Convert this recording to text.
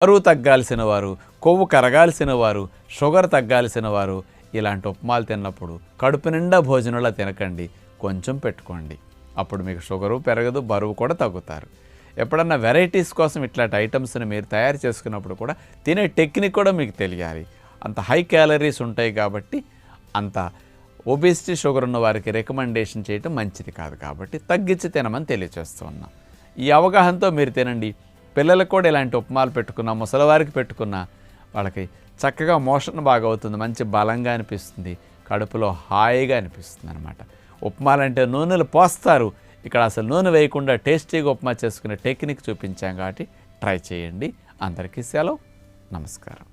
బరువు తగ్గాల్సిన వారు, కొవ్వు కరగాల్సిన వారు, షుగర్ తగ్గాల్సిన వారు ఇలాంటి ఉప్మాలు తిన్నప్పుడు కడుపు నిండా భోజనంలా తినకండి, కొంచెం పెట్టుకోండి. అప్పుడు మీకు షుగరు పెరగదు, బరువు కూడా తగ్గుతారు. ఎప్పుడన్నా వెరైటీస్ కోసం ఇట్లాంటి ఐటమ్స్ని మీరు తయారు చేసుకున్నప్పుడు కూడా తినే టెక్నిక్ కూడా మీకు తెలియాలి. అంత హై క్యాలరీస్ ఉంటాయి కాబట్టి అంత ఒబేసిటీ షుగర్ ఉన్న వారికి రికమెండేషన్ చేయటం మంచిది కాదు, కాబట్టి తగ్గించి తినమని తెలియచేస్తూ ఉన్నాం. ఈ అవగాహనతో మీరు తినండి. పిల్లలకు కూడా ఇలాంటి ఉప్మాలు పెట్టుకున్నా, ముసలివారికి పెట్టుకున్నా వాళ్ళకి చక్కగా మోషన్ బాగా అవుతుంది, మంచి బలంగా అనిపిస్తుంది, కడుపులో హాయిగా అనిపిస్తుంది అనమాట. ఉప్మాలంటే నూనెలు పోస్తారు, ఇక్కడ అసలు నూనె వేయకుండా టేస్టీగా ఉప్మా చేసుకునే టెక్నిక్ చూపించాం కాబట్టి ట్రై చేయండి. అందరికీ సెలవు, నమస్కారం.